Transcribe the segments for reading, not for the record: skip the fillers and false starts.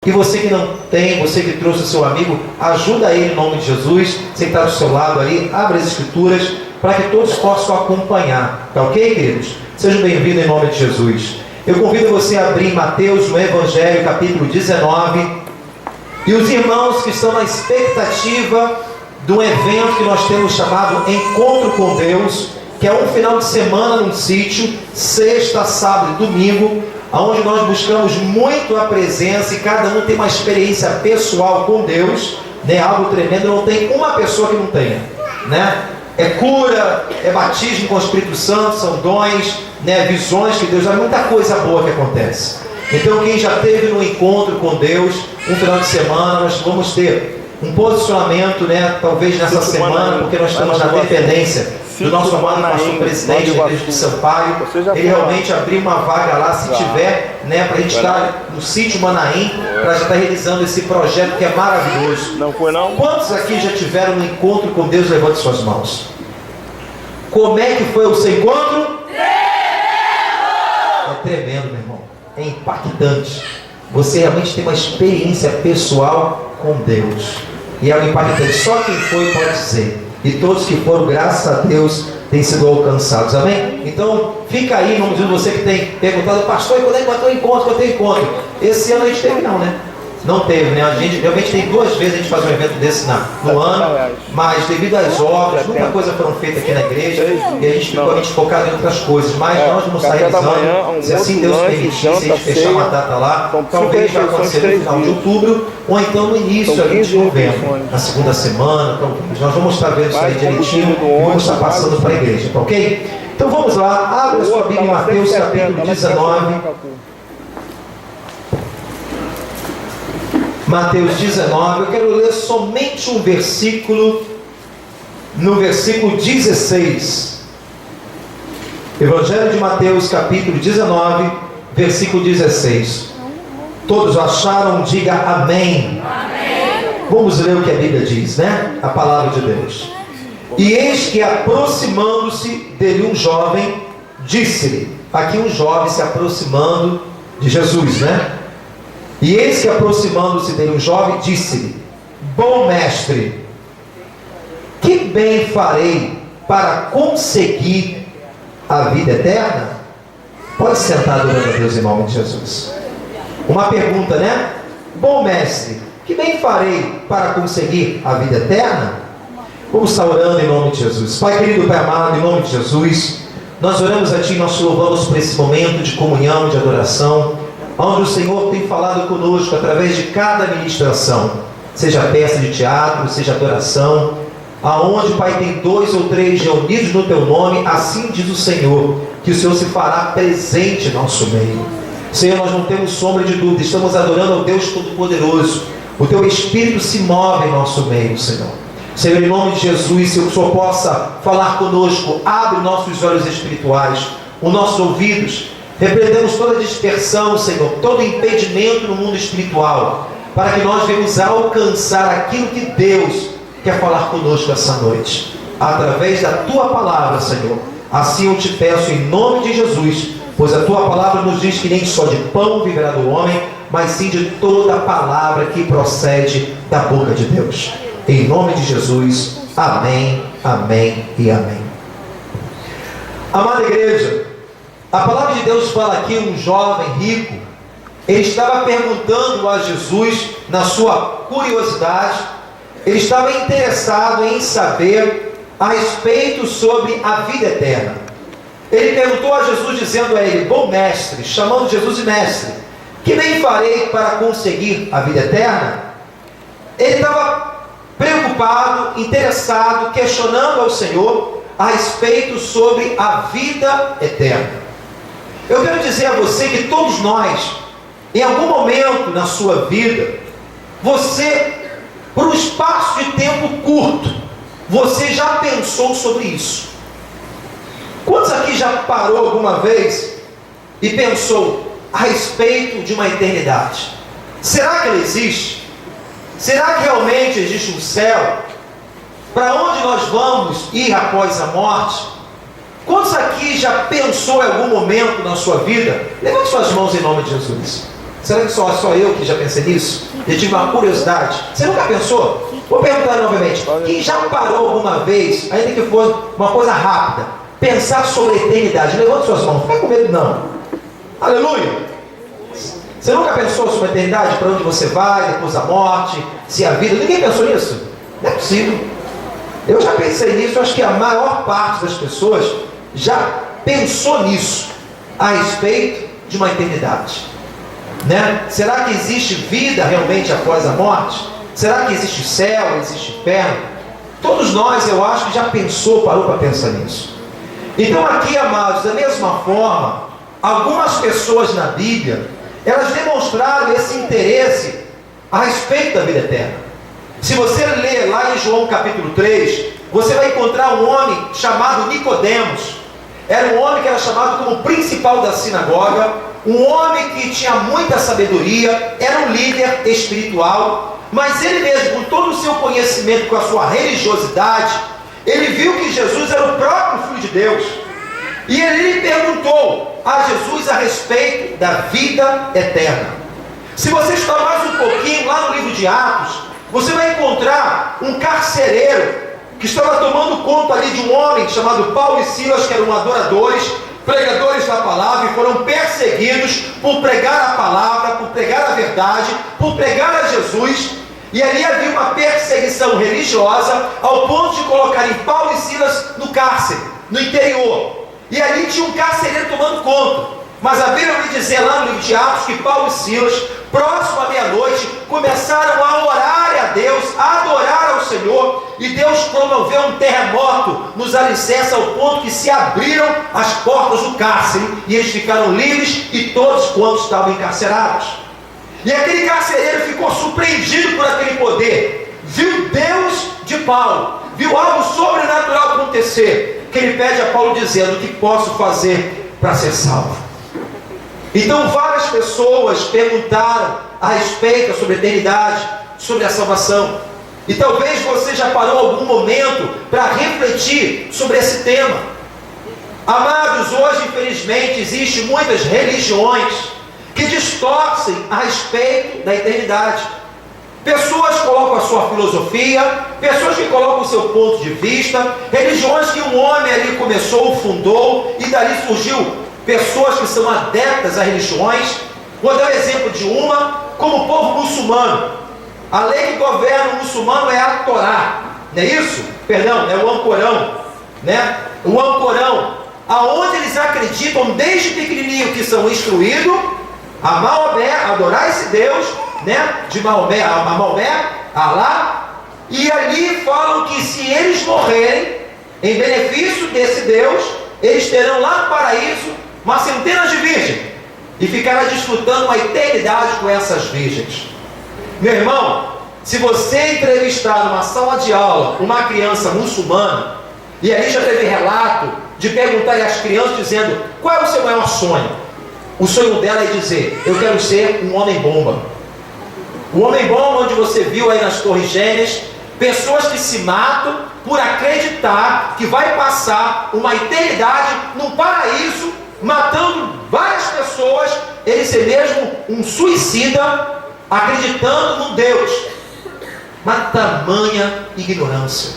E você que não tem, você que trouxe o seu amigo, ajuda ele em nome de Jesus. Você que está do seu lado ali, abre as escrituras para que todos possam acompanhar. Tá ok, queridos? Sejam bem-vindos em nome de Jesus. Eu convido você a abrir Mateus no Evangelho, capítulo 19. E os irmãos que estão na expectativa do evento que nós temos chamado Encontro com Deus, que é um final de semana num sítio, sexta, sábado e domingo, onde nós buscamos muito a presença e cada um tem uma experiência pessoal com Deus, né? Algo tremendo, não tem uma pessoa que não tenha, né? É cura, é batismo com o Espírito Santo, são dons, né? Visões que Deus dá, muita coisa boa que acontece. Então quem já teve no encontro com Deus, um final de semana, nós vamos ter um posicionamento, né? Talvez nessa semana, porque nós estamos na dependência do nosso amado pastor presidente da igreja de Sampaio. Ele realmente abriu uma vaga lá, se tiver, né, para a gente estar no sítio Manaim, para já estar realizando esse projeto que é maravilhoso. Não foi não? Quantos aqui já tiveram um encontro com Deus? Levante suas mãos. Como é que foi o seu encontro? É tremendo, meu irmão. É impactante. Você realmente tem uma experiência pessoal com Deus. E é impactante. Só quem foi pode dizer. E todos que foram, graças a Deus, têm sido alcançados. Amém? Então, fica aí, vamos dizer, você que tem perguntado, pastor, quando é que vai ter um encontro? Quando tem encontro? Esse ano a gente teve não, né? Não teve, né? A gente realmente tem 2 vezes a gente faz um evento desse no ano, mas devido às obras, muita coisa foram feitas aqui na igreja e a gente ficou realmente focado em outras coisas, mas nós vamos sair realizando, se assim Deus permitir, se a gente fechar uma data lá, talvez vai acontecer no final de outubro ou então no início ali de novembro, na segunda semana, talvez. Nós vamos estar vendo isso aí direitinho e vamos estar passando para a igreja, tá ok? Então vamos lá, abre a sua Bíblia em Mateus capítulo 19. Mateus 19, eu quero ler somente um versículo, no versículo 16. Evangelho de Mateus, capítulo 19, versículo 16. Todos acharam? Diga amém. Amém. Vamos ler o que a Bíblia diz, né? A palavra de Deus. E eis que aproximando-se dele um jovem, disse-lhe, aqui um jovem se aproximando de Jesus, né? E eis que aproximando-se dele um jovem, disse-lhe, bom mestre, que bem farei para conseguir a vida eterna? Pode sentar, adorando a Deus em nome de Jesus. Uma pergunta, né? Bom mestre, que bem farei para conseguir a vida eterna? Vamos estar orando em nome de Jesus. Pai querido, Pai amado, em nome de Jesus, nós oramos a Ti, nós te louvamos por esse momento de comunhão, de adoração, onde o Senhor tem falado conosco através de cada ministração, seja peça de teatro, seja adoração, aonde, Pai, tem 2 ou 3 reunidos no Teu nome, assim diz o Senhor, que o Senhor se fará presente em nosso meio. Senhor, nós não temos sombra de dúvida, estamos adorando ao Deus Todo-Poderoso, o Teu Espírito se move em nosso meio, Senhor. Senhor, em nome de Jesus, que o Senhor possa falar conosco, abre nossos olhos espirituais, os nossos ouvidos. Repreendemos toda dispersão, Senhor, todo impedimento no mundo espiritual, para que nós venhamos alcançar aquilo que Deus quer falar conosco essa noite, através da Tua palavra, Senhor. Assim eu te peço em nome de Jesus, pois a Tua palavra nos diz que nem só de pão viverá do homem, mas sim de toda a palavra que procede da boca de Deus. Em nome de Jesus, amém, amém e amém. Amada igreja, a palavra de Deus fala aqui, um jovem rico, ele estava perguntando a Jesus, na sua curiosidade, ele estava interessado em saber a respeito sobre a vida eterna. Ele perguntou a Jesus, dizendo a ele, bom mestre, chamando Jesus de mestre, que bem farei para conseguir a vida eterna? Ele estava preocupado, interessado, questionando ao Senhor a respeito sobre a vida eterna. Eu quero dizer a você que todos nós, em algum momento na sua vida, você, por um espaço de tempo curto, você já pensou sobre isso. Quantos aqui já parou alguma vez e pensou a respeito de uma eternidade? Será que ela existe? Será que realmente existe um céu? Para onde nós vamos ir após a morte? Quantos aqui já pensou em algum momento na sua vida? Levante suas mãos em nome de Jesus. Será que só eu que já pensei nisso? Eu tive uma curiosidade. Você nunca pensou? Vou perguntar novamente. Quem já parou alguma vez, ainda que for uma coisa rápida, pensar sobre a eternidade? Levante suas mãos. Não fica com medo, não. Aleluia. Você nunca pensou sobre a eternidade? Para onde você vai depois da morte? Se a vida... Ninguém pensou nisso? Não é possível. Eu já pensei nisso. Acho que a maior parte das pessoas já pensou nisso a respeito de uma eternidade, né? Será que existe vida realmente após a morte? Será que existe céu, existe inferno? Todos nós, eu acho que já parou para pensar nisso. Então aqui, amados, da mesma forma, algumas pessoas na Bíblia, elas demonstraram esse interesse a respeito da vida eterna. Se você ler lá em João capítulo 3, você vai encontrar um homem chamado Nicodemos. Era um homem que era chamado como principal da sinagoga, um homem que tinha muita sabedoria, era um líder espiritual, mas ele mesmo, com todo o seu conhecimento, com a sua religiosidade, ele viu que Jesus era o próprio Filho de Deus. E ele perguntou a Jesus a respeito da vida eterna. Se você estudar mais um pouquinho lá no livro de Atos, você vai encontrar um carcereiro que estava tomando conta ali de um homem chamado Paulo e Silas, que eram adoradores, pregadores da palavra, e foram perseguidos por pregar a palavra, por pregar a verdade, por pregar a Jesus. E ali havia uma perseguição religiosa ao ponto de colocarem Paulo e Silas no cárcere, no interior. E ali tinha um carcereiro tomando conta. Mas a Bíblia vai dizer lá no livro de Atos que Paulo e Silas, próximo à meia-noite, começaram a orar a Deus, a adorar ao Senhor, e Deus promoveu um terremoto nos alicerces ao ponto que se abriram as portas do cárcere e eles ficaram livres, e todos quantos estavam encarcerados. E aquele carcereiro ficou surpreendido por aquele poder, viu Deus de Paulo, viu algo sobrenatural acontecer, que ele pede a Paulo dizendo: o que posso fazer para ser salvo? Então várias pessoas perguntaram a respeito sobre a eternidade, sobre a salvação. E talvez você já parou algum momento para refletir sobre esse tema. Amados, hoje infelizmente existem muitas religiões que distorcem a respeito da eternidade. Pessoas colocam a sua filosofia, pessoas que colocam o seu ponto de vista, religiões que um homem ali começou, fundou, e dali surgiu pessoas que são adeptas a religiões. Vou dar o exemplo de uma, como o povo muçulmano. A lei que governa o muçulmano é a Torá, não é isso? Perdão, é o Alcorão, né? O Alcorão, aonde eles acreditam desde pequenininho que são instruídos a Maomé, a adorar esse Deus, né? De Maomé, a Maomé, Alá, e ali falam que se eles morrerem em benefício desse Deus, eles terão lá no paraíso uma centena de virgens e ficará desfrutando uma eternidade com essas virgens. Meu irmão, se você entrevistar numa sala de aula uma criança muçulmana, e aí já teve relato de perguntar às crianças dizendo: qual é o seu maior sonho? O sonho dela é dizer: eu quero ser um homem-bomba. O homem-bomba, onde você viu aí nas Torres Gêmeas, pessoas que se matam por acreditar que vai passar uma eternidade num paraíso, matando várias pessoas, ele ser mesmo um suicida, acreditando num Deus. Mas tamanha ignorância.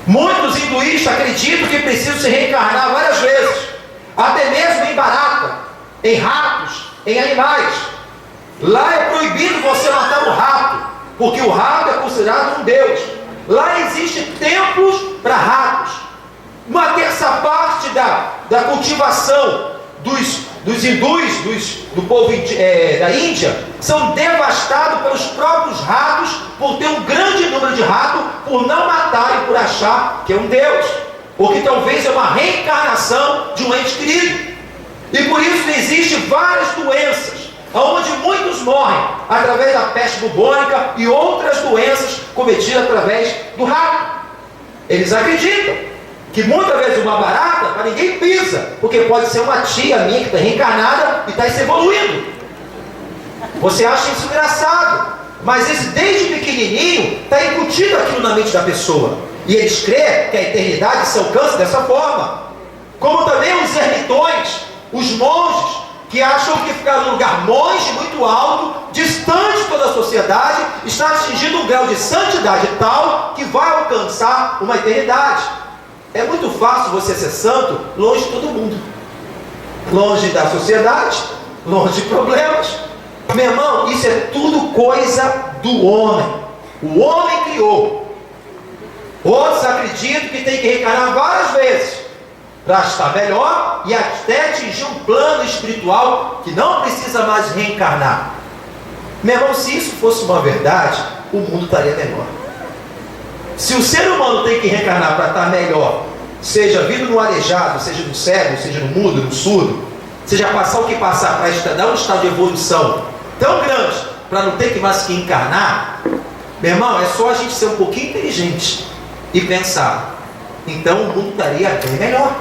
Muitos hinduístas acreditam que precisam se reencarnar várias vezes, até mesmo em barata, em ratos, em animais. Lá é proibido você matar o rato, porque o rato é considerado um Deus. Lá existem templos para ratos. Uma terça parte da cultivação dos hindus, do povo da Índia, são devastados pelos próprios ratos, por ter um grande número de ratos, por não matarem, por achar que é um Deus, ou que talvez é uma reencarnação de um ente querido. E por isso existem várias doenças, onde muitos morrem através da peste bubônica e outras doenças cometidas através do rato. Eles acreditam que muitas vezes uma barata, para ninguém pisa, porque pode ser uma tia minha que está reencarnada e está se evoluindo. Você acha isso engraçado, mas esse desde pequenininho está incutido aquilo na mente da pessoa, e eles creem que a eternidade se alcança dessa forma. Como também os ermitões, os monges, que acham que ficar num lugar longe, muito alto, distante de toda a sociedade, está atingindo um grau de santidade tal que vai alcançar uma eternidade. É muito fácil você ser santo longe de todo mundo, longe da sociedade, longe de problemas. Meu irmão, isso é tudo coisa do homem. O homem criou. Outros acreditam que tem que reencarnar várias vezes para estar melhor e até atingir um plano espiritual que não precisa mais reencarnar. Meu irmão, se isso fosse uma verdade, o mundo estaria melhor. Se o ser humano tem que reencarnar para estar melhor, seja vindo no aleijado, seja no cego, seja no mudo, no surdo, seja passar o que passar para dar um estado de evolução tão grande para não ter que mais que encarnar, meu irmão, é só a gente ser um pouquinho inteligente e pensar, então o mundo estaria bem melhor.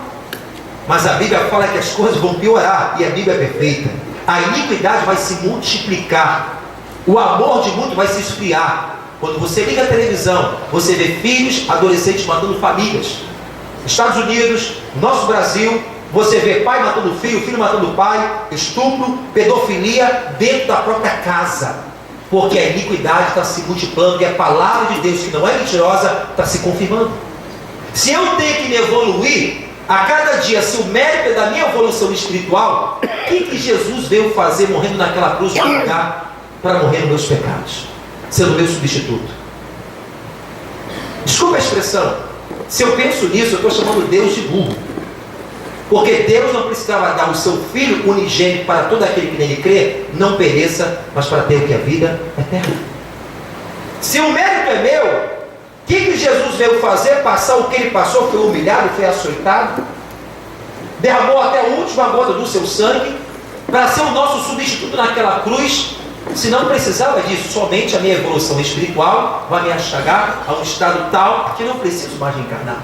Mas a Bíblia fala que as coisas vão piorar, e a Bíblia é perfeita. A iniquidade vai se multiplicar, o amor de muito vai se esfriar. Quando você liga a televisão, você vê filhos, adolescentes matando famílias. Estados Unidos, nosso Brasil, você vê pai matando filho, filho matando pai, estupro, pedofilia dentro da própria casa, porque a iniquidade está se multiplicando e a palavra de Deus, que não é mentirosa, está se confirmando. Se eu tenho que me evoluir a cada dia, se o mérito é da minha evolução espiritual, o que Jesus veio fazer morrendo naquela cruz no lugar para morrer nos meus pecados, sendo meu substituto? Desculpa a expressão, se eu penso nisso, eu estou chamando Deus de burro, porque Deus não precisava dar o seu Filho unigênito para todo aquele que nele crê, não pereça, mas para ter o que? A vida eterna. Se o mérito é meu, o que Jesus veio fazer? Passar o que ele passou, foi humilhado, foi açoitado, derramou até a última gota do seu sangue, para ser o nosso substituto naquela cruz. Se não precisava disso, somente a minha evolução espiritual vai me achegar a um estado tal que não preciso mais reencarnar.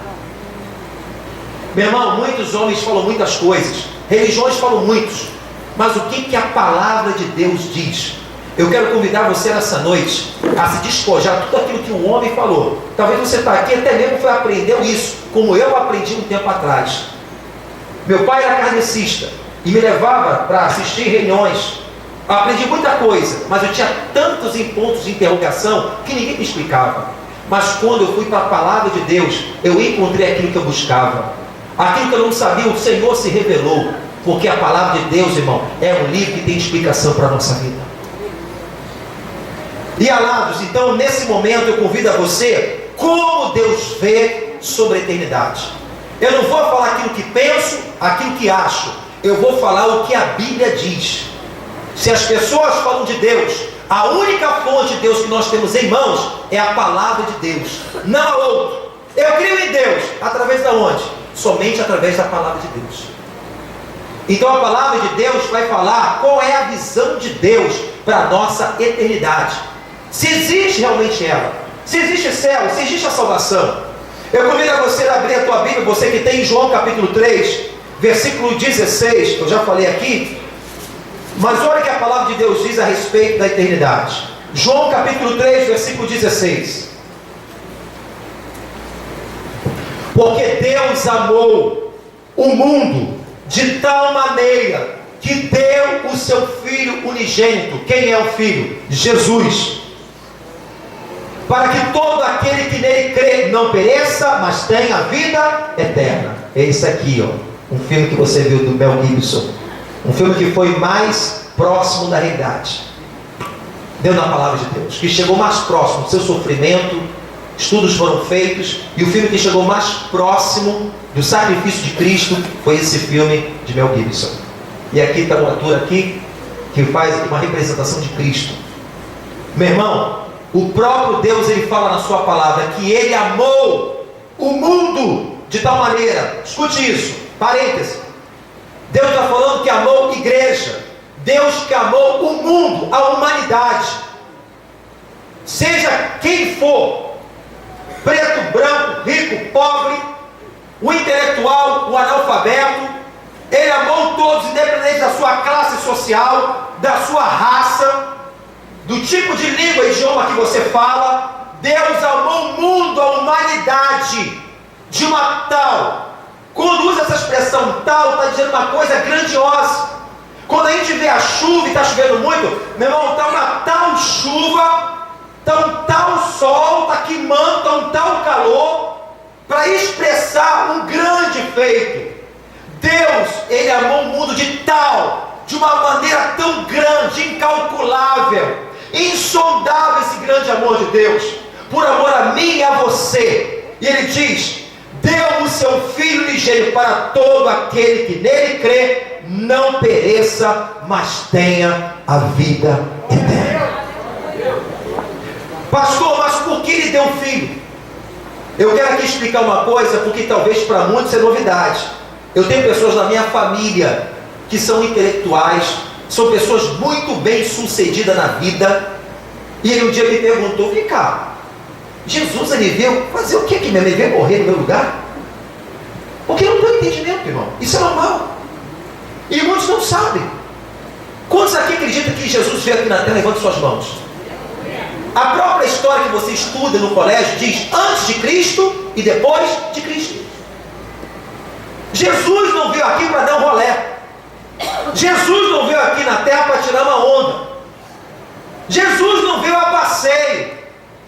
Meu irmão, muitos homens falam muitas coisas, religiões falam muitos, mas o que a palavra de Deus diz? Eu quero convidar você nessa noite a se despojar de tudo aquilo que o homem falou. Talvez você está aqui até mesmo aprendeu isso, como eu aprendi um tempo atrás. Meu pai era kardecista e me levava para assistir reuniões. Eu aprendi muita coisa, mas eu tinha tantos pontos de interrogação que ninguém me explicava. Mas quando eu fui para a palavra de Deus, eu encontrei aquilo que eu buscava. Aquilo que eu não sabia, o Senhor se revelou. Porque a palavra de Deus, irmão, é um livro que tem explicação para a nossa vida. E amados, então nesse momento eu convido a você, como Deus vê sobre a eternidade. Eu não vou falar aquilo que penso, aquilo que acho. Eu vou falar o que a Bíblia diz. Se as pessoas falam de Deus, a única fonte de Deus que nós temos em mãos é a palavra de Deus, não há outro. Eu creio em Deus, através da onde? Somente através da palavra de Deus. Então a palavra de Deus vai falar qual é a visão de Deus para a nossa eternidade. Se existe realmente ela, se existe céu, se existe a salvação. Eu convido a você a abrir a tua Bíblia, você que tem João capítulo 3, versículo 16, eu já falei aqui, mas olha o que a palavra de Deus diz a respeito da eternidade. João capítulo 3, versículo 16. Porque Deus amou o mundo de tal maneira que deu o seu Filho unigênito. Quem é o Filho? Jesus. Para que todo aquele que nele crê não pereça, mas tenha a vida eterna. É isso aqui, ó. Um filme que você viu do Mel Gibson. Um filme que foi mais próximo da realidade. Deu na palavra de Deus. Que chegou mais próximo do seu sofrimento. Estudos foram feitos. E o filme que chegou mais próximo do sacrifício de Cristo foi esse filme de Mel Gibson. E aqui está um ator aqui que faz uma representação de Cristo. Meu irmão, o próprio Deus, ele fala na sua palavra que ele amou o mundo de tal maneira. Escute isso, parêntese. Deus está falando que amou a igreja. Deus que amou o mundo, a humanidade. Seja quem for, preto, branco, rico, pobre, o intelectual, o analfabeto, ele amou todos, independente da sua classe social, da sua raça, do tipo de língua e idioma que você fala. Deus amou o mundo, a humanidade, de uma tal. Quando usa essa expressão tal, está dizendo uma coisa grandiosa. Quando a gente vê a chuva e está chovendo muito, meu irmão, está uma tal chuva, está um tal sol, está queimando, está um tal calor, para expressar um grande feito. Deus, Ele amou o mundo de uma maneira tão grande, incalculável, insondável esse grande amor de Deus, por amor a mim e a você. E Ele diz: deu o seu Filho ligeiro para todo aquele que nele crê, não pereça, mas tenha a vida eterna. Pastor, mas por que Ele deu um Filho? Eu quero aqui explicar uma coisa, porque talvez para muitos é novidade. Eu tenho pessoas na minha família que são intelectuais, são pessoas muito bem sucedidas na vida, e ele um dia me perguntou: vem cá, Jesus, ele veio fazer o que aqui mesmo? Ele veio morrer no meu lugar? Porque não tem entendimento, irmão. Isso é normal. E muitos não sabem. Quantos aqui acreditam que Jesus veio aqui na terra? Levante suas mãos. A própria história que você estuda no colégio diz antes de Cristo e depois de Cristo. Jesus não veio aqui para dar um rolé. Jesus não veio aqui na terra para tirar uma onda. Jesus não veio a passeio.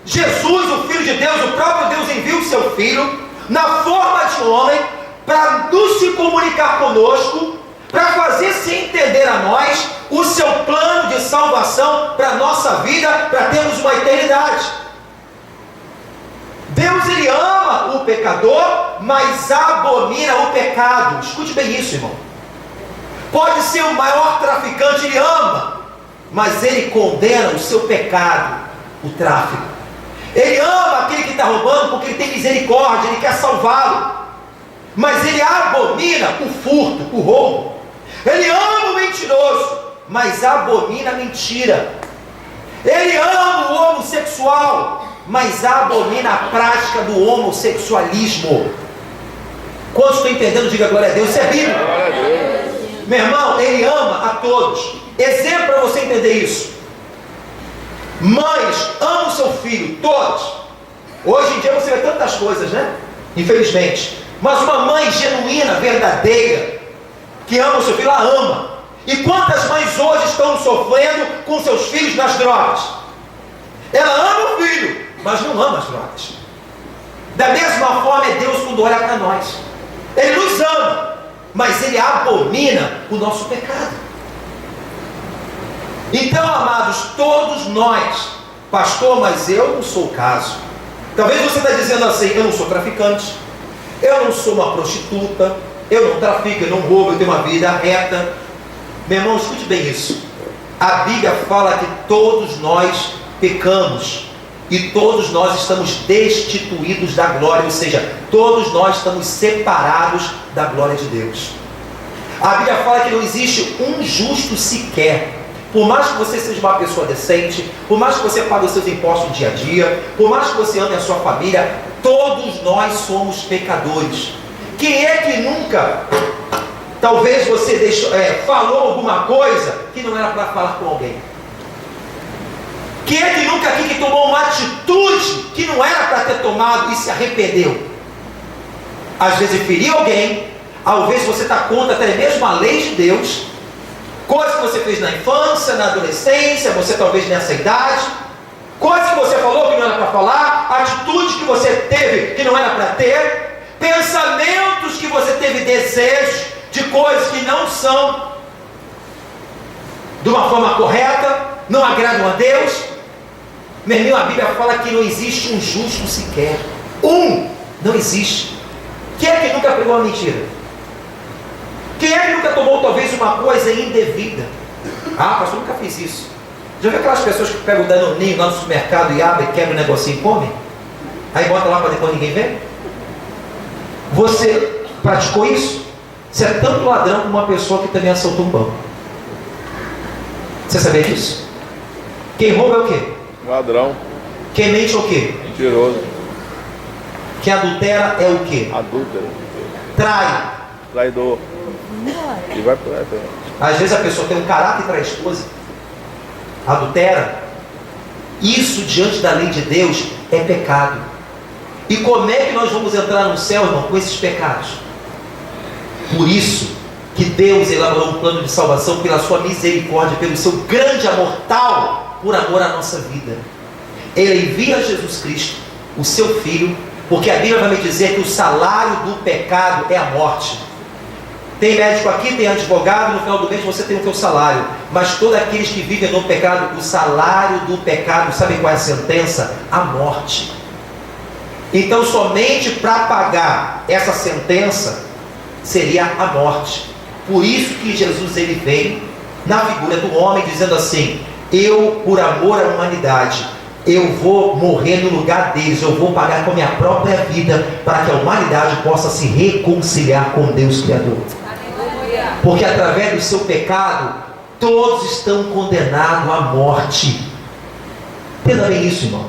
Jesus, o Filho de Deus, o próprio Deus enviou o seu Filho na forma de homem para nos se comunicar conosco, para fazer se entender a nós o seu plano de salvação para a nossa vida, para termos uma eternidade. Deus, Ele ama o pecador, mas abomina o pecado. Escute bem isso, irmão. Pode ser o maior traficante, Ele ama, mas Ele condena o seu pecado, o tráfico. Ele ama aquele que está roubando porque Ele tem misericórdia, Ele quer salvá-lo. Mas Ele abomina o furto, o roubo. Ele ama o mentiroso, mas abomina a mentira. Ele ama o homossexual, mas abomina a prática do homossexualismo. Quantos estão entendendo? Diga glória a Deus. Isso é Bíblia. Meu irmão, Ele ama a todos. Exemplo para você entender isso: mães amam o seu filho, todos. Hoje em dia você vê tantas coisas, né? Infelizmente. Mas uma mãe genuína, verdadeira, que ama o seu filho, ela ama. E quantas mães hoje estão sofrendo com seus filhos nas drogas? Ela ama o filho, mas não ama as drogas. Da mesma forma é Deus quando olha para nós. Ele nos ama, mas Ele abomina o nosso pecado. Então, amados, todos nós: pastor, mas eu não sou o caso. Talvez você está dizendo assim: eu não sou traficante, eu não sou uma prostituta, eu não trafico, eu não roubo, eu tenho uma vida reta. Meu irmão, escute bem isso. A Bíblia fala que todos nós pecamos e todos nós estamos destituídos da glória, ou seja, todos nós estamos separados da glória de Deus. A Bíblia fala que não existe um justo sequer. Por mais que você seja uma pessoa decente, por mais que você pague os seus impostos no dia a dia, por mais que você ame a sua família, todos nós somos pecadores. Quem é que nunca, talvez você falou alguma coisa que não era para falar com alguém? Quem é que nunca aqui que tomou uma atitude que não era para ter tomado e se arrependeu? Às vezes feriu alguém, às vezes você está contra até mesmo a lei de Deus, coisas que você fez na infância, na adolescência, você talvez nessa idade, coisas que você falou que não era para falar, atitudes que você teve que não era para ter, pensamentos que você teve desejos de coisas que não são de uma forma correta, não agradam a Deus. Meu irmão, a Bíblia fala que não existe um justo sequer. Não existe. Quem é que nunca pegou uma mentira? Quem é que nunca tomou talvez uma coisa indevida? Ah, pastor, nunca fiz isso. Já viu aquelas pessoas que pegam o danoninho lá no supermercado e abrem, quebram o negocinho e comem? Aí bota lá para depois ninguém ver? Você praticou isso? Você é tanto ladrão como uma pessoa que também assaltou um banco. Você sabia disso? Quem rouba é o quê? Ladrão. Quem mente é o quê? Mentiroso. Quem adultera é o quê? Adúltero. Trai. Traidor. E vai por aí também. Às vezes a pessoa tem um caráter para a esposa, adultera. Isso diante da lei de Deus é pecado. E como é que nós vamos entrar no céu, irmão, com esses pecados? Por isso que Deus elaborou um plano de salvação pela sua misericórdia, pelo seu grande amor tal, por amor à nossa vida. Ele envia Jesus Cristo, o seu Filho, porque a Bíblia vai me dizer que o salário do pecado é a morte. Tem médico aqui, tem advogado, no final do mês você tem o seu salário. Mas todos aqueles que vivem no pecado, o salário do pecado, sabe qual é a sentença? A morte. Então somente para pagar essa sentença seria a morte. Por isso que Jesus ele vem na figura do homem dizendo assim: eu, por amor à humanidade, eu vou morrer no lugar deles, eu vou pagar com a minha própria vida para que a humanidade possa se reconciliar com Deus Criador. Porque através do seu pecado todos estão condenados à morte. Entenda bem isso, irmão.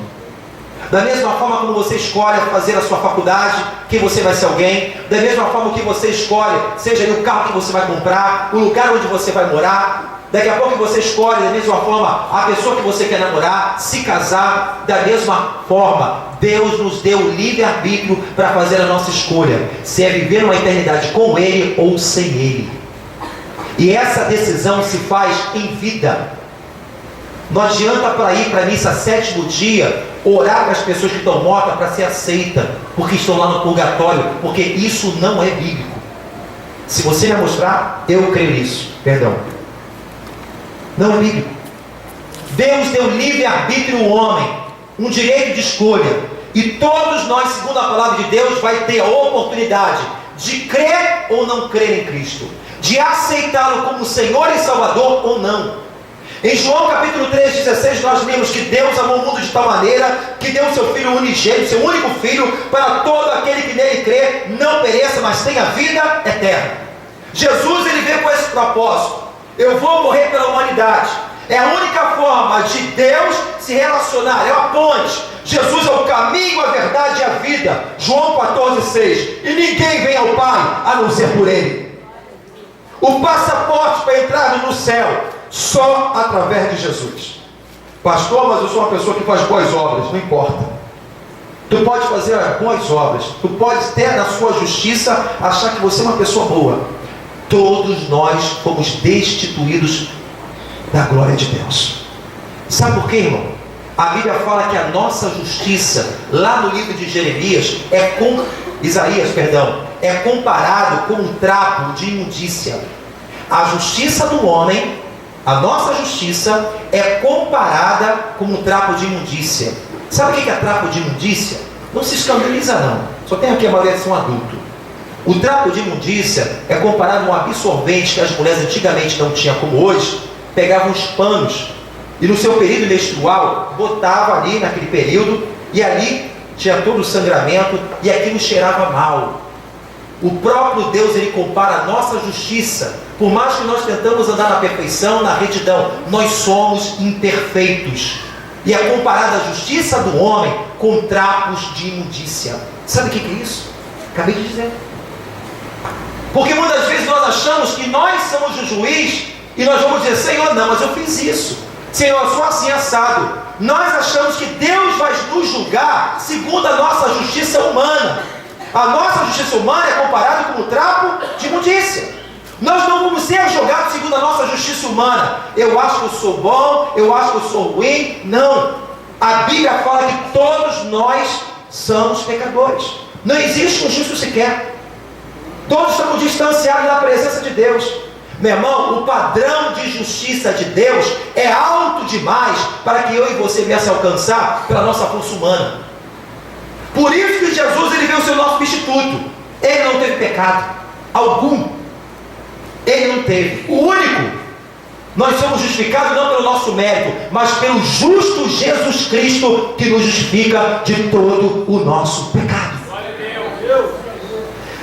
Da mesma forma como você escolhe fazer a sua faculdade, que você vai ser alguém, da mesma forma que você escolhe, seja o carro que você vai comprar, o lugar onde você vai morar, daqui a pouco você escolhe da mesma forma a pessoa que você quer namorar, se casar, da mesma forma, Deus nos deu o livre-arbítrio para fazer a nossa escolha, se é viver uma eternidade com Ele ou sem Ele. E essa decisão se faz em vida. Não adianta para ir para a missa 7º dia, orar para as pessoas que estão mortas para ser aceita, porque estão lá no purgatório, porque isso não é bíblico. Se você me mostrar, eu creio nisso. Perdão. Não é bíblico. Deus deu livre-arbítrio ao homem, um direito de escolha. E todos nós, segundo a palavra de Deus, vai ter a oportunidade de crer ou não crer em Cristo, de aceitá-lo como Senhor e Salvador ou não. Em João capítulo 3,16 nós lemos que Deus amou o mundo de tal maneira que deu o seu Filho unigênito, seu único Filho, para todo aquele que nele crê não pereça, mas tenha vida eterna. Jesus ele veio com esse propósito: eu vou morrer pela humanidade. É a única forma de Deus se relacionar, é uma ponte. Jesus é o caminho, a verdade e a vida. João 14,6. E ninguém vem ao Pai a não ser por Ele. O passaporte para entrar no céu só através de Jesus. Pastor, mas eu sou uma pessoa que faz boas obras. Não importa. Tu pode fazer boas obras, tu pode ter na sua justiça achar que você é uma pessoa boa. Todos nós fomos destituídos da glória de Deus. Sabe por quê, irmão? A Bíblia fala que a nossa justiça, lá no livro de Isaías, é comparado com um trapo de imundícia. A justiça do homem, a nossa justiça, é comparada com um trapo de imundícia. Sabe o que é trapo de imundícia? Não se escandaliza não, só tem aqui a avaliação adulto. O trapo de imundícia é comparado a um absorvente que as mulheres antigamente não tinham como hoje. Pegavam os panos e no seu período menstrual botava ali naquele período, e ali tinha todo o sangramento e aquilo cheirava mal. O próprio Deus ele compara a nossa justiça. Por mais que nós tentamos andar na perfeição, na retidão, nós somos imperfeitos. E é comparada a justiça do homem com trapos de imundícia. Sabe o que é isso? Acabei de dizer. Porque muitas vezes nós achamos que nós somos o juiz e nós vamos dizer: Senhor, não, mas eu fiz isso. Senhor, eu sou assim assado. Nós achamos que Deus vai nos julgar segundo a nossa justiça humana. A nossa justiça humana é comparada com o trapo de imundícia. Nós não vamos ser julgados segundo a nossa justiça humana. Eu acho que eu sou bom, eu acho que eu sou ruim. Não. A Bíblia fala que todos nós somos pecadores. Não existe um justo sequer. Todos estamos distanciados da presença de Deus. Meu irmão, o padrão de justiça de Deus é alto demais para que eu e você viesse alcançar pela nossa força humana. Por isso que Jesus ele veio ser o nosso substituto. Ele não teve pecado algum. Ele não teve. O único. Nós somos justificados não pelo nosso mérito, mas pelo justo Jesus Cristo, que nos justifica de todo o nosso pecado.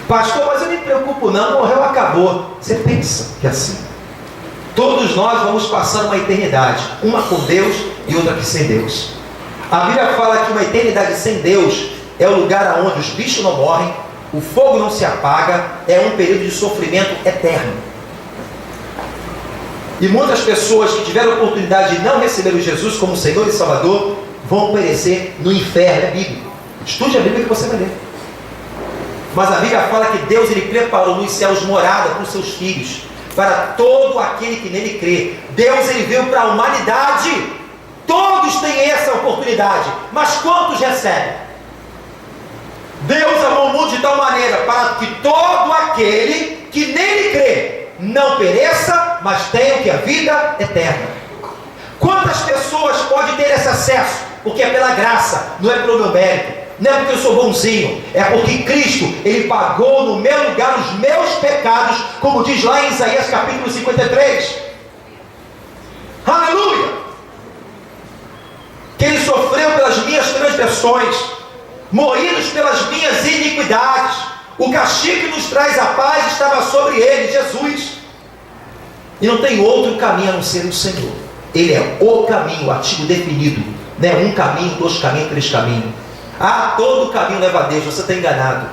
Pastor, mas eu não me preocupo não, morreu, acabou. Você pensa que é assim. Todos nós vamos passar uma eternidade, uma com Deus e outra aqui sem Deus. A Bíblia fala que uma eternidade sem Deus é o lugar onde os bichos não morrem, o fogo não se apaga, é um período de sofrimento eterno. E muitas pessoas que tiveram a oportunidade de não receber o Jesus como Senhor e Salvador vão perecer no inferno. É bíblico. Estude a Bíblia que você vai ler. Mas a Bíblia fala que Deus ele preparou nos céus morada para os seus filhos, para todo aquele que nele crê. Deus ele veio para a humanidade. Todos têm essa oportunidade, mas quantos recebem? Deus amou o mundo de tal maneira para que todo aquele que nele crê não pereça, mas tenha o que? A vida eterna. Quantas pessoas podem ter esse acesso? Porque é pela graça, não é pelo meu mérito, não é porque eu sou bonzinho, é porque Cristo, ele pagou no meu lugar os meus pecados, como diz lá em Isaías capítulo 53. Aleluia! Que ele sofreu pelas minhas transgressões, moídos pelas minhas iniquidades. O castigo que nos traz a paz estava sobre ele, Jesus. E não tem outro caminho a não ser o Senhor. Ele é o caminho, o artigo definido. Não é um caminho, dois caminhos, três caminhos. Ah, todo caminho leva a Deus. Você está enganado.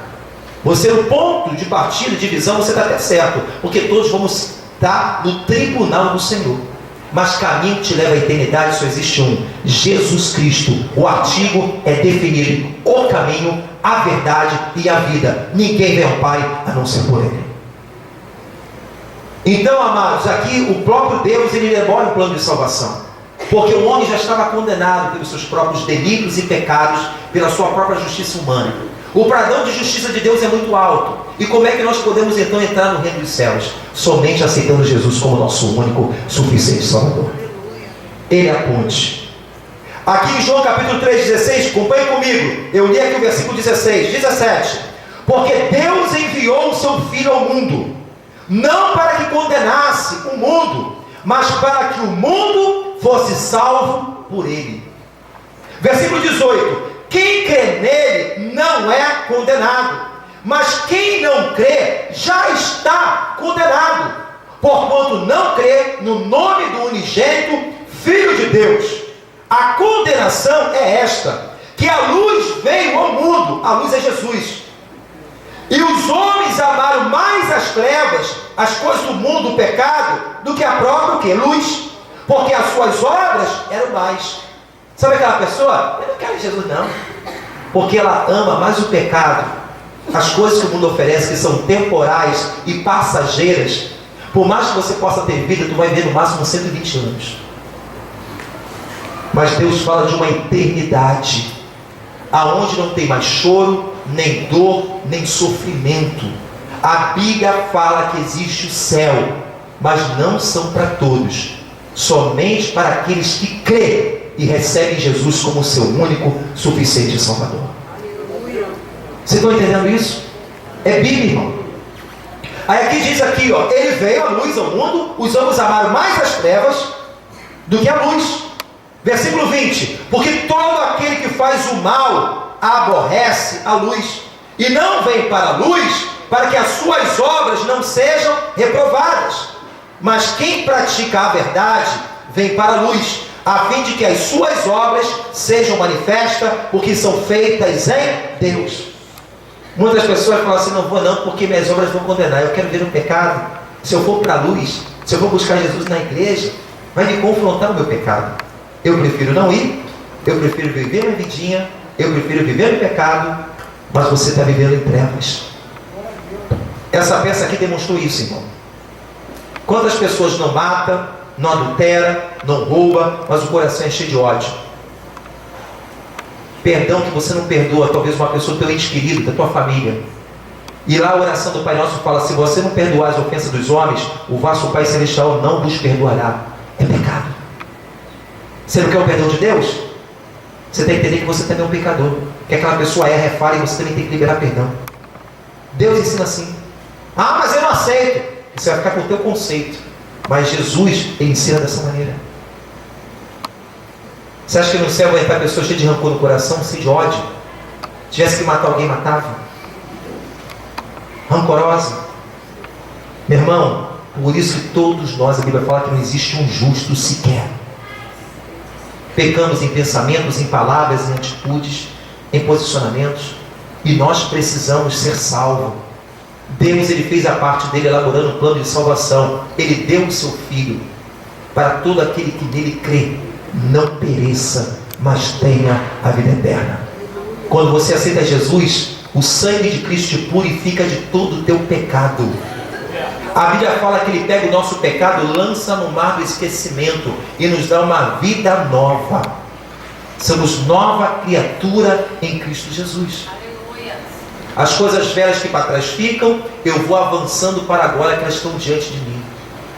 Você, no ponto de partida, de visão, você está até certo. Porque todos vamos estar no tribunal do Senhor. Mas caminho que te leva à eternidade só existe um: Jesus Cristo. O artigo é definido: o caminho, a verdade e a vida. Ninguém vem ao Pai a não ser por Ele. Então, amados, aqui o próprio Deus ele elabora um plano de salvação, porque o homem já estava condenado pelos seus próprios delitos e pecados, pela sua própria justiça humana. O padrão de justiça de Deus é muito alto. E como é que nós podemos então entrar no reino dos céus? Somente aceitando Jesus como nosso único, suficiente Salvador. Ele é a ponte. Aqui em João capítulo 3,16, acompanhe comigo. Eu li aqui o versículo 16, 17. Porque Deus enviou o seu Filho ao mundo, não para que condenasse o mundo, mas para que o mundo fosse salvo por ele. Versículo 18. Quem crê nele não é condenado, mas quem não crê já está condenado, porquanto não crê no nome do unigênito Filho de Deus. A condenação é esta: que a luz veio ao mundo, a luz é Jesus, e os homens amaram mais as trevas, as coisas do mundo, o pecado, do que a própria o quê? Luz, porque as suas obras eram mais. Sabe aquela pessoa? Eu não quero Jesus não, porque ela ama mais o pecado, as coisas que o mundo oferece, que são temporais e passageiras. Por mais que você possa ter vida, tu vai ver no máximo 120 anos. Mas Deus fala de uma eternidade, aonde não tem mais choro, nem dor, nem sofrimento. A Bíblia fala que existe o céu, mas não são para todos, somente para aqueles que creem e recebem Jesus como seu único, suficiente Salvador. Vocês estão entendendo isso? É Bíblia, irmão. Aí aqui diz aqui, ó, ele veio a luz ao mundo, os homens amaram mais as trevas do que a luz. Versículo 20. Porque todo aquele que faz o mal aborrece a luz, e não vem para a luz, para que as suas obras não sejam reprovadas. Mas quem pratica a verdade vem para a luz, a fim de que as suas obras sejam manifestas, porque são feitas em Deus. Muitas pessoas falam assim: não vou não, porque minhas obras vão condenar. Eu quero ver o pecado. Se eu for para a luz, se eu for buscar Jesus na igreja, vai me confrontar o meu pecado. Eu prefiro não ir, eu prefiro viver minha vidinha, eu prefiro viver no pecado. Mas você está vivendo em trevas. Essa peça aqui demonstrou isso, irmão. Quantas pessoas não matam, não adultera, não rouba, mas o coração é cheio de ódio. Perdão que você não perdoa, talvez uma pessoa pelo ente querido da tua família. E lá a oração do Pai Nosso fala: se você não perdoar as ofensas dos homens, o vosso Pai Celestial não vos perdoará. É pecado. Você não quer o perdão de Deus? Você tem que entender que você também é um pecador, que aquela pessoa erra, é falha, e você também tem que liberar perdão. Deus ensina assim. Ah, mas eu não aceito. Você vai ficar com o teu conceito. Mas Jesus ensina dessa maneira. Você acha que no céu vai entrar pessoa cheia de rancor no coração, cheia de ódio? Se tivesse que matar alguém, matava. Rancorosa. Meu irmão, por isso que todos nós, a Bíblia fala que não existe um justo sequer. Pecamos em pensamentos, em palavras, em atitudes, em posicionamentos, e nós precisamos ser salvos. Deus, ele fez a parte dele elaborando um plano de salvação. Ele deu o seu Filho para todo aquele que nele crê não pereça, mas tenha a vida eterna. Quando você aceita Jesus, O sangue de Cristo te purifica de todo o teu pecado. A Bíblia fala que Ele pega o nosso pecado, lança no mar do esquecimento e nos dá uma vida nova. Somos nova criatura em Cristo Jesus. As coisas velhas que para trás ficam, eu vou avançando para agora que elas estão diante de mim.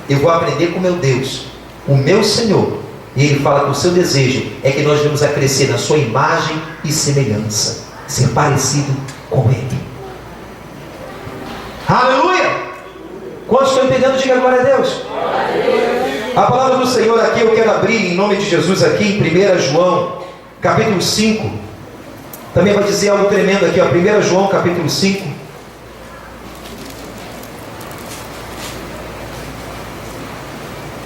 Eu vou aprender com meu Deus, o meu Senhor. E Ele fala que o seu desejo é que nós venhamos a crescer na sua imagem e semelhança, ser parecido com Ele. Aleluia! Quantos estão entendendo? Diga glória a Deus. A palavra do Senhor aqui eu quero abrir em nome de Jesus aqui em 1 João capítulo 5. Também vai dizer algo tremendo aqui, ó, 1 João capítulo 5.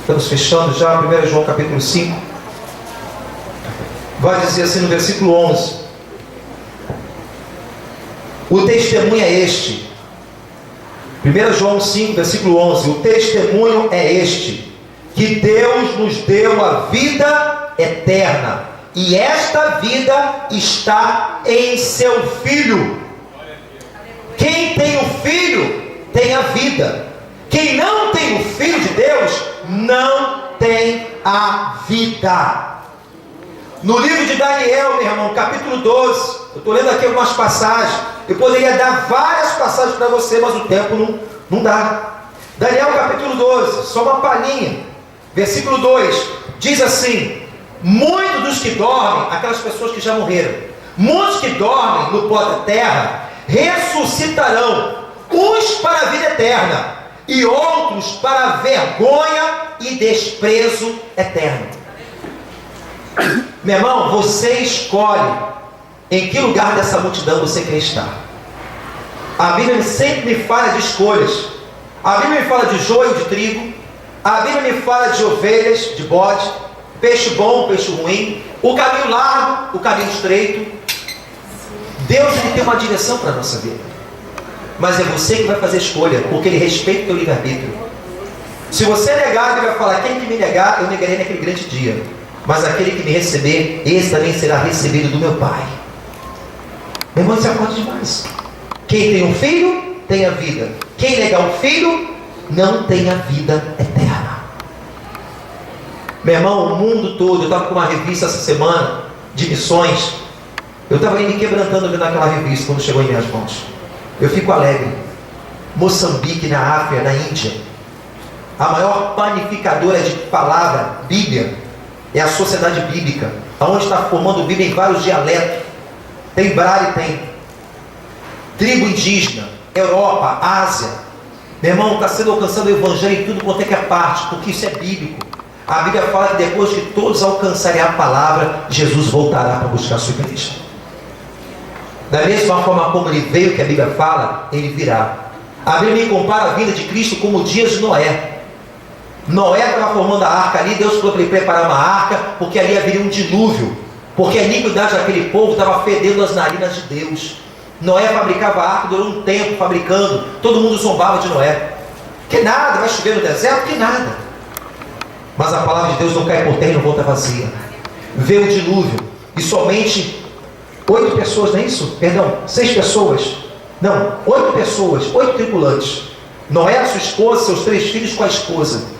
Estamos fechando já, 1 João capítulo 5. Vai dizer assim no versículo 11. O testemunho é este. 1 João 5, versículo 11. O testemunho é este, que Deus nos deu a vida eterna, e esta vida está em seu Filho. Quem tem o Filho tem a vida. Quem não tem o Filho de Deus não tem a vida. No livro de Daniel, meu irmão, capítulo 12, eu estou lendo aqui algumas passagens. Eu poderia dar várias passagens para você, mas o tempo não dá. Daniel capítulo 12, só uma palhinha. Versículo 2, diz assim: muitos dos que dormem, aquelas pessoas que já morreram, muitos que dormem no pó da terra, ressuscitarão, uns para a vida eterna, e outros para a vergonha e desprezo eterno. Meu irmão, você escolhe em que lugar dessa multidão você quer estar. A Bíblia sempre me fala de escolhas. A Bíblia me fala de joio, de trigo. A Bíblia me fala de ovelhas, de bode, peixe bom, peixe ruim, o caminho largo, o caminho estreito. Deus, Ele tem uma direção para a nossa vida, mas é você que vai fazer a escolha, porque Ele respeita o teu livre-arbítrio. Se você negar, Ele vai falar: quem que me negar, eu negarei naquele grande dia, mas aquele que me receber, esse também será recebido do meu Pai. Meu irmão, isso é forte demais. Quem tem um filho, tem a vida. Quem negar um filho, não tem a vida eterna. Meu irmão, o mundo todo, eu estava com uma revista essa semana, de missões. Eu estava me quebrantando vendo aquela revista quando chegou em minhas mãos. Eu fico alegre. Moçambique, na África, na Índia, a maior panificadora de palavra, Bíblia, é a Sociedade Bíblica, onde está formando Bíblia em vários dialetos. Tem Braille, tem tribo indígena, Europa, Ásia. Meu irmão, está sendo alcançado o Evangelho em tudo quanto é que é parte, porque isso é bíblico. A Bíblia fala que depois que todos alcançarem a palavra, Jesus voltará para buscar a sua igreja. Da mesma forma como Ele veio, que a Bíblia fala, Ele virá. A Bíblia me compara a vinda de Cristo como o dia de Noé. Noé estava formando a arca ali, Deus falou para ele preparar uma arca, porque ali haveria um dilúvio, porque a iniquidade daquele povo estava fedendo as narinas de Deus. Noé fabricava a arca, durou um tempo fabricando, todo mundo zombava de Noé. Que nada, vai chover no deserto? Que nada. Mas a palavra de Deus não cai por terra e não volta vazia. Veio o dilúvio, e somente 8 pessoas, não é isso? Perdão, 6 pessoas. Não, 8 pessoas, 8 tripulantes. Noé, sua esposa, seus 3 filhos com a esposa.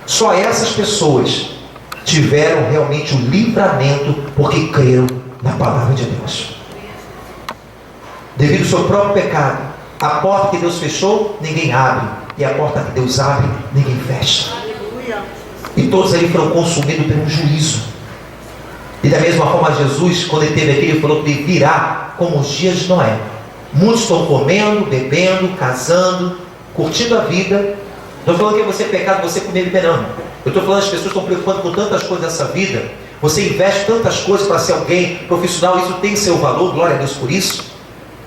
Só essas pessoas tiveram realmente o livramento, porque creram na palavra de Deus. Devido ao seu próprio pecado, a porta que Deus fechou, ninguém abre, e a porta que Deus abre, ninguém fecha. E todos ali foram consumidos pelo juízo. E da mesma forma, Jesus, quando Ele esteve aqui, Ele falou que Ele virá como os dias de Noé. Muitos estão comendo, bebendo, casando, curtindo a vida. Não estou falando que você é pecado, você comer e beber, não. Eu estou falando que as pessoas estão preocupando com tantas coisas nessa vida. Você investe tantas coisas para ser alguém profissional, isso tem seu valor, glória a Deus por isso.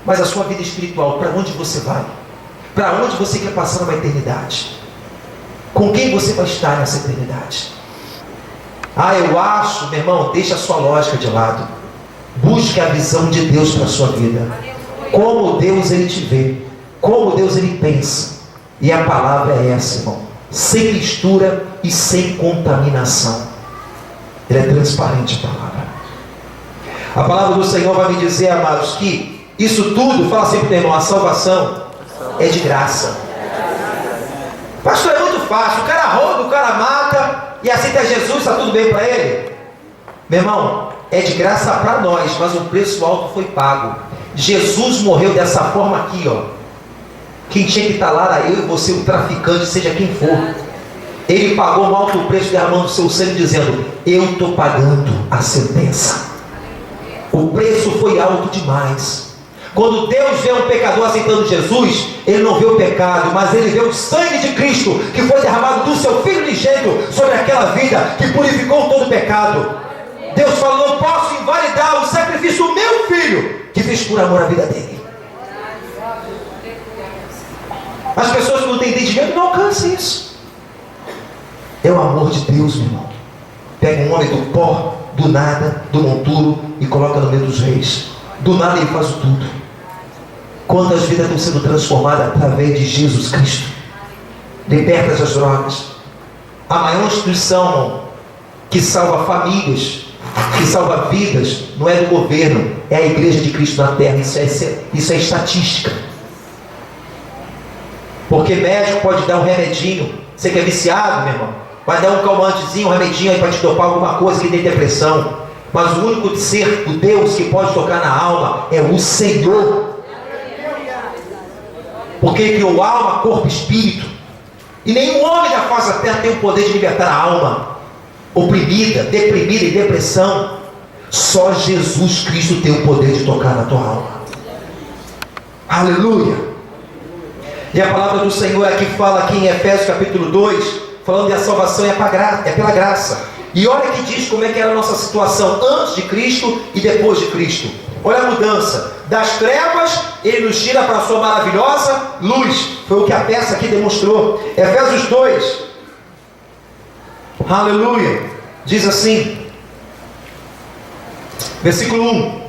Mas a sua vida espiritual, para onde você vai? Para onde você quer passar uma eternidade? Com quem você vai estar nessa eternidade? Ah, eu acho, meu irmão, deixa a sua lógica de lado. Busque a visão de Deus para a sua vida. Como Deus Ele te vê, como Deus Ele pensa. E a palavra é essa, irmão, sem mistura e sem contaminação. Ele é transparente, a palavra. A palavra do Senhor vai me dizer, amados, que Isso tudo, fala sempre pro irmão, a salvação é de graça. Pastor, é muito fácil. O cara rouba, o cara mata e aceita Jesus, está tudo bem para ele? Meu irmão, é de graça para nós, mas um preço alto foi pago. Jesus morreu dessa forma aqui, ó. Quem tinha que estar lá era eu e você, o traficante, seja quem for. Ele pagou um alto preço derramando o seu sangue, dizendo: eu estou pagando a sentença. O preço foi alto demais. Quando Deus vê um pecador aceitando Jesus, Ele não vê o pecado, mas Ele vê o sangue de Cristo, que foi derramado do seu Filho unigênito sobre aquela vida, que purificou todo o pecado. Deus fala: não posso invalidar o sacrifício do meu Filho, que fez por amor à vida dele. As pessoas que não têm entendimento não alcançam isso. É o amor de Deus, meu irmão. Pega um homem do pó, do nada, do monturo, e coloca no meio dos reis. Do nada ele faz tudo. Quantas vidas estão sendo transformadas através de Jesus Cristo? Libertas das drogas. A maior instituição, irmão, que salva famílias, que salva vidas, não é do governo, é a igreja de Cristo na terra. Isso é estatística. Porque médico pode dar um remedinho. Você que é viciado, meu irmão, vai dar um calmantezinho, um remedinho aí para te dopar alguma coisa que tem depressão. Mas o único ser, o Deus que pode tocar na alma é o Senhor. Porque Ele criou alma, corpo e espírito. E nenhum homem da face da terra tem o poder de libertar a alma oprimida, deprimida e depressão. Só Jesus Cristo tem o poder de tocar na tua alma. Aleluia. E a palavra do Senhor aqui fala aqui em Efésios capítulo 2, falando que a salvação é pela graça. E olha que diz como é que era a nossa situação antes de Cristo e depois de Cristo. Olha a mudança. Das trevas, Ele nos tira para a sua maravilhosa luz. Foi o que a peça aqui demonstrou. Efésios 2. Aleluia. Diz assim. Versículo 1.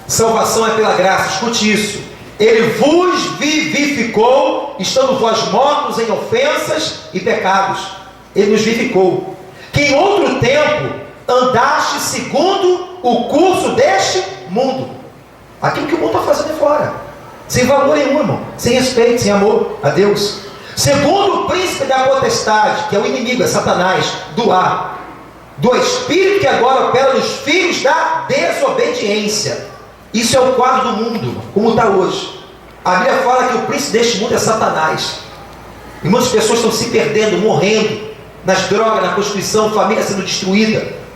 Salvação é pela graça. Escute isso. Ele vos vivificou, estando vós mortos em ofensas e pecados. Ele nos vivificou. Que em outro tempo andaste segundo o curso deste mundo. Aquilo que o mundo está fazendo é fora. Sem valor nenhum, irmão. Sem respeito, sem amor a Deus. Segundo o príncipe da potestade, que é o inimigo, é Satanás, do ar. Do espírito que agora opera nos filhos da desobediência. Isso é o quadro do mundo, como está hoje. A Bíblia fala que o príncipe deste mundo é Satanás. E muitas pessoas estão se perdendo, morrendo nas drogas, na prostituição, família sendo destruída.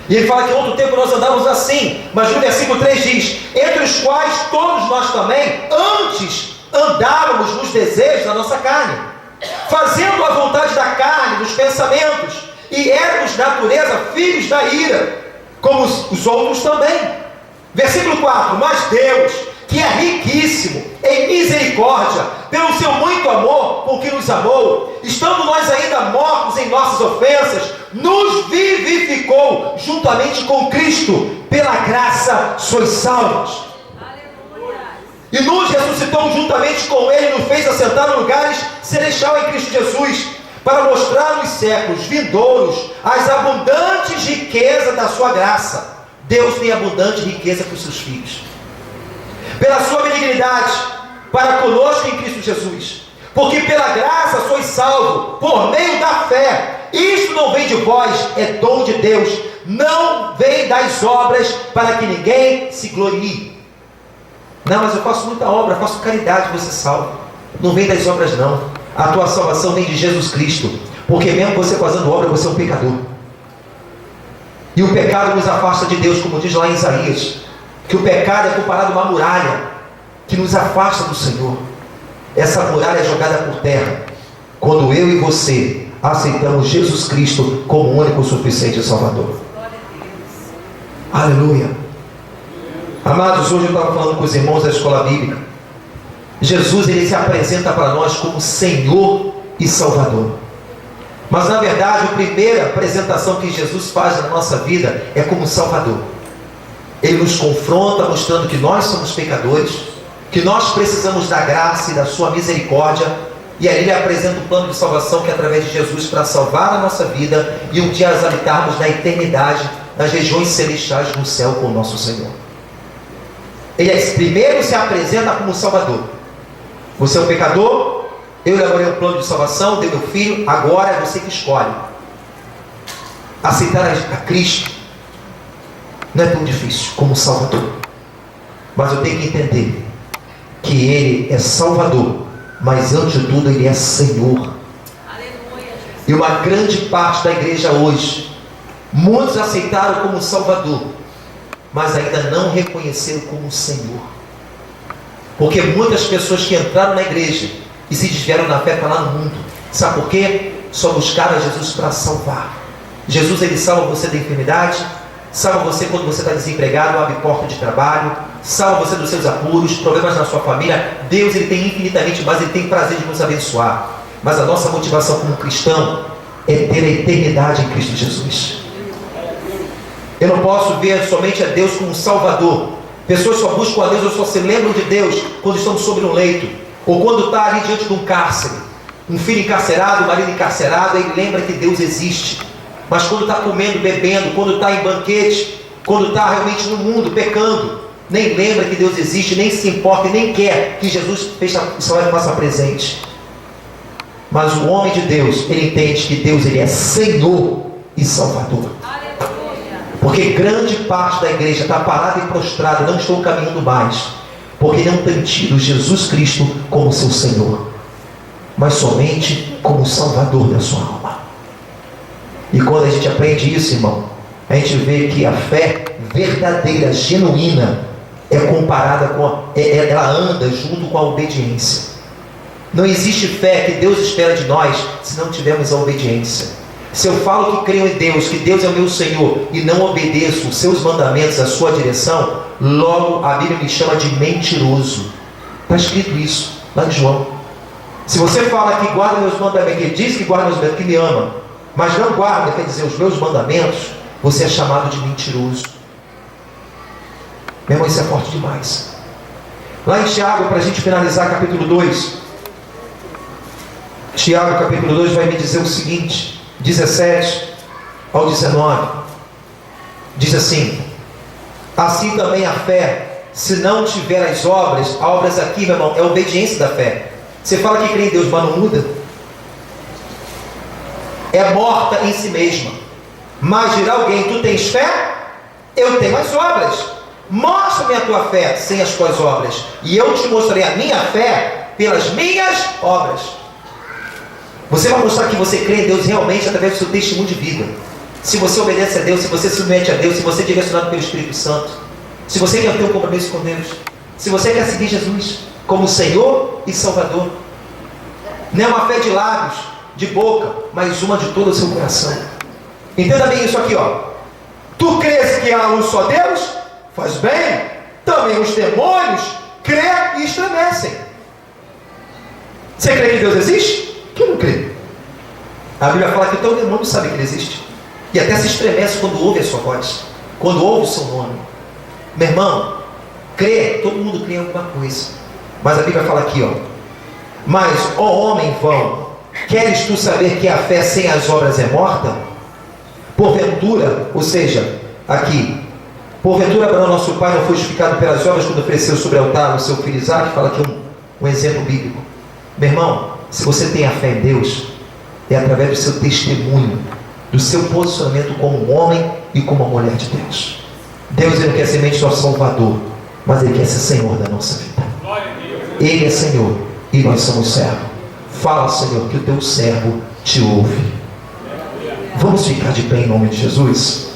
E ele fala que em outro tempo nós andávamos assim, mas no versículo 3 diz: entre os quais todos nós também antes andávamos nos desejos da nossa carne, fazendo a vontade da carne, dos pensamentos, e éramos natureza filhos da ira, como os outros também. Versículo 4: mas Deus, que é riquíssimo em misericórdia, pelo seu muito amor com que nos amou, estando nós ainda mortos em nossas ofensas, nos vivificou juntamente com Cristo. Pela graça sois salvos. E nos ressuscitou juntamente com Ele, nos fez assentar em lugares celestiais em Cristo Jesus, para mostrar nos séculos vindouros as abundantes riquezas da sua graça. Deus tem abundante riqueza para os seus filhos, pela sua benignidade para conosco em Cristo Jesus. Porque pela graça sois salvos por meio da fé. Isto não vem de vós, é dom de Deus, não vem das obras, para que ninguém se glorie. Não, mas eu faço muita obra, faço caridade, você salva. Não vem das obras não. A tua salvação vem de Jesus Cristo. Porque mesmo você fazendo obra, você é um pecador. E o pecado nos afasta de Deus, como diz lá em Isaías, que o pecado é comparado a uma muralha que nos afasta do Senhor. Essa muralha é jogada por terra quando eu e você aceitamos Jesus Cristo como o único suficiente Salvador. Aleluia. Amados, hoje eu estava falando com os irmãos da escola bíblica. Jesus, ele se apresenta para nós como Senhor e Salvador. Mas na verdade a primeira apresentação que Jesus faz na nossa vida é como Salvador. Ele nos confronta mostrando que nós somos pecadores, que nós precisamos da graça e da sua misericórdia, e aí ele apresenta o plano de salvação que é através de Jesus para salvar a nossa vida e um dia habitarmos na eternidade, nas regiões celestiais no céu com o nosso Senhor. Ele primeiro se apresenta como Salvador. Você é um pecador, eu elaborei um plano de salvação, dei meu filho, agora é você que escolhe. Aceitar a Cristo não é tão difícil como Salvador. Mas eu tenho que entender que Ele é Salvador, mas antes de tudo Ele é Senhor. E uma grande parte da igreja hoje, muitos aceitaram como Salvador, mas ainda não reconheceram como Senhor. Porque muitas pessoas que entraram na igreja e se desviaram da fé estão lá no mundo. Sabe por quê? Só buscaram Jesus para salvar. Jesus, Ele salva você da enfermidade, salva você quando você está desempregado, abre porta de trabalho, salva você dos seus apuros, problemas na sua família. Deus, Ele tem infinitamente mais, Ele tem prazer de nos abençoar. Mas a nossa motivação como cristão é ter a eternidade em Cristo Jesus. Eu não posso ver somente a Deus como Salvador. Pessoas só buscam a Deus ou só se lembram de Deus quando estão sobre um leito, ou quando está ali diante de um cárcere. Um filho encarcerado, um marido encarcerado, ele lembra que Deus existe. Mas quando está comendo, bebendo, quando está em banquete, quando está realmente no mundo pecando, nem lembra que Deus existe, nem se importa e nem quer que Jesus faça presente. Mas o homem de Deus, ele entende que Deus, Ele é Senhor e Salvador. Porque grande parte da igreja está parada e prostrada, não estou caminhando mais, porque não tem tido Jesus Cristo como seu Senhor, mas somente como Salvador da sua alma. E quando a gente aprende isso, irmão, a gente vê que a fé verdadeira, genuína, é comparada com ela anda junto com a obediência. Não existe fé que Deus espera de nós se não tivermos a obediência. Se eu falo que creio em Deus, que Deus é o meu Senhor, e não obedeço os seus mandamentos, a sua direção, logo a Bíblia me chama de mentiroso. Está escrito isso lá em João. Se você fala que guarda meus mandamentos, que diz que guarda meus mandamentos, que me ama, mas não guarda, quer dizer, os meus mandamentos, você é chamado de mentiroso. Meu irmão, isso é forte demais. Lá em Tiago, para a gente finalizar capítulo 2, Tiago capítulo 2 vai me dizer o seguinte, 17 ao 19, diz assim: assim também a fé, se não tiver as obras aqui, meu irmão, é a obediência da fé. Você fala que crê em Deus, mas não muda, é morta em si mesma. Mas dirá alguém: tu tens fé? Eu tenho as obras. Mostra-me a tua fé sem as tuas obras, e eu te mostrarei a minha fé pelas minhas obras. Você vai mostrar que você crê em Deus realmente através do seu testemunho de vida. Se você obedece a Deus, se você se submete a Deus, se você é direcionado pelo Espírito Santo, se você quer ter um compromisso com Deus, se você quer seguir Jesus como Senhor e Salvador. Não é uma fé de lábios, de boca, mas uma de todo o seu coração. Entenda bem isso aqui, ó. Tu crês que há um só Deus? Faz bem. Também os demônios creem e estremecem. Você crê que Deus existe? Quem não crê? A Bíblia fala que até o demônio sabe que Ele existe, e até se estremece quando ouve a sua voz, quando ouve o seu nome. Meu irmão, crê, todo mundo crê em alguma coisa, mas a Bíblia fala aqui, ó: mas, ó homem vão, queres tu saber que a fé sem as obras é morta? Porventura, ou seja, aqui, porventura Abraão nosso pai não foi justificado pelas obras quando ofereceu sobre o altar o seu filho Isaque? Fala aqui um exemplo bíblico. Meu irmão, se você tem a fé em Deus, é através do seu testemunho, do seu posicionamento como um homem e como uma mulher de Deus. Deus, Ele não quer ser só Salvador, mas Ele quer ser Senhor da nossa vida. Ele é Senhor e nós somos servo. Fala, Senhor, que o teu servo te ouve. Vamos ficar de pé em nome de Jesus?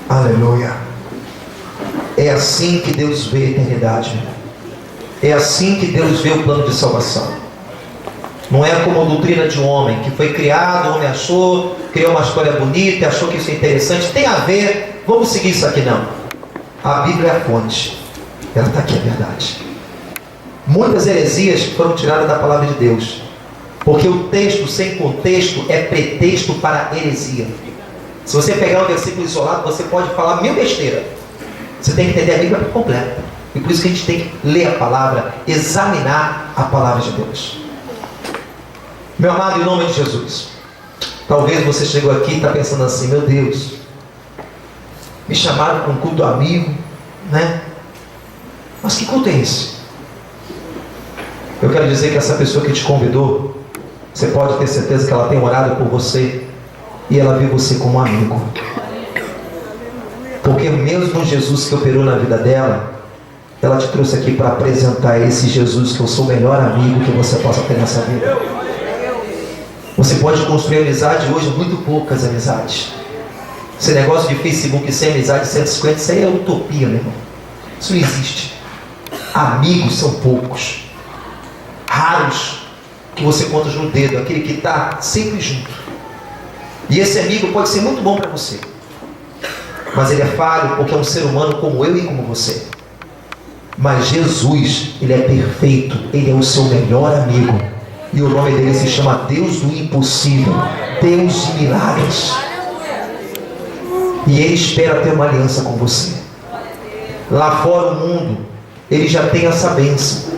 Aleluia. É assim que Deus vê a eternidade. É assim que Deus vê o plano de salvação. Não é como a doutrina de um homem que foi criado, o homem achou, criou uma história bonita, achou que isso é interessante, tem a ver, vamos seguir isso aqui. Não. A Bíblia é a fonte. Ela está aqui, a verdade. Muitas heresias foram tiradas da palavra de Deus, porque o texto sem contexto é pretexto para heresia. Se você pegar um versículo isolado, você pode falar mil besteiras. Você tem que entender a Bíblia por completo. E por isso que a gente tem que ler a palavra, examinar a palavra de Deus. Meu amado, em nome de Jesus, talvez você chegou aqui e está pensando assim: meu Deus, me chamaram para um culto amigo, né? Mas que culto é esse? Eu quero dizer que essa pessoa que te convidou, você pode ter certeza que ela tem orado por você e ela viu você como amigo. Porque mesmo Jesus que operou na vida dela, ela te trouxe aqui para apresentar esse Jesus que eu sou o melhor amigo que você possa ter nessa vida. Você pode construir amizade hoje, muito poucas amizades. Esse negócio de Facebook sem amizade 150, isso aí é utopia, meu irmão. Isso não existe. Amigos são poucos, raros, que você conta no dedo, aquele que está sempre junto. E esse amigo pode ser muito bom para você, mas ele é falho porque é um ser humano como eu e como você. Mas Jesus, ele é perfeito, ele é o seu melhor amigo, e o nome dele se chama Deus do impossível, Deus de milagres. E ele espera ter uma aliança com você. Lá fora, o mundo, ele já tem essa bênção,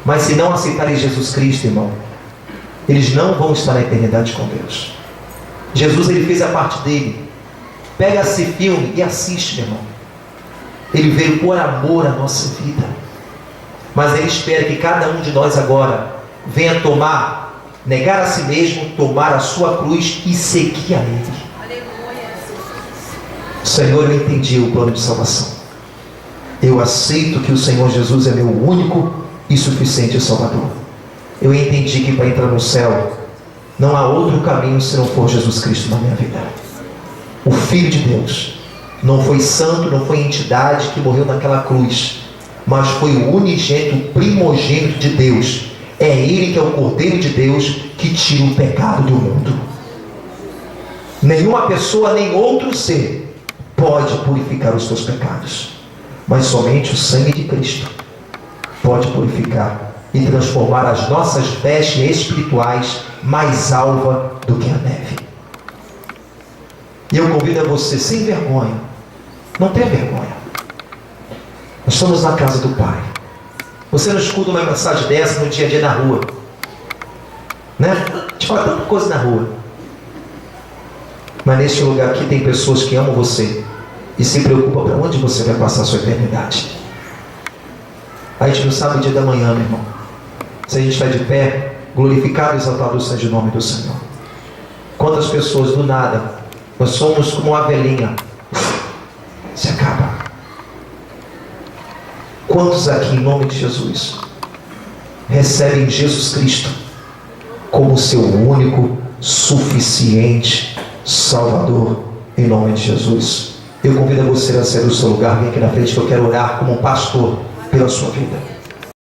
mas se não aceitarem Jesus Cristo, irmão, eles não vão estar na eternidade com Deus. Jesus, ele fez a parte dele. Pega esse filme e assiste, meu irmão. Ele veio por amor à nossa vida, mas ele espera que cada um de nós agora venha negar a si mesmo, tomar a sua cruz e seguir a Ele. Senhor, eu entendi o plano de salvação. Eu aceito que o Senhor Jesus é meu único e suficiente Salvador. Eu entendi que para entrar no céu não há outro caminho se não for Jesus Cristo na minha vida. O Filho de Deus não foi santo, não foi entidade que morreu naquela cruz, mas foi o unigênito, primogênito de Deus. É Ele que é o Cordeiro de Deus que tira o pecado do mundo. Nenhuma pessoa, nem outro ser pode purificar os teus pecados, mas somente o sangue de Cristo pode purificar e transformar as nossas vestes espirituais mais alva do que a neve. E eu convido a você, sem vergonha, não tenha vergonha. Nós estamos na casa do Pai. Você não escuta uma mensagem dessa no dia a dia na rua, né? A gente fala tanta coisa na rua, mas neste lugar aqui tem pessoas que amam você e se preocupam para onde você vai passar a sua eternidade. A gente não sabe o dia da manhã, meu irmão. Se a gente está de pé, glorificado e exaltado seja o nome do Senhor. Quantas pessoas do nada, nós somos como uma velhinha, se acaba. Quantos aqui, em nome de Jesus, recebem Jesus Cristo como seu único, suficiente Salvador, em nome de Jesus? Eu convido a você a sair do seu lugar, vem aqui na frente que eu quero orar como um pastor pela sua vida.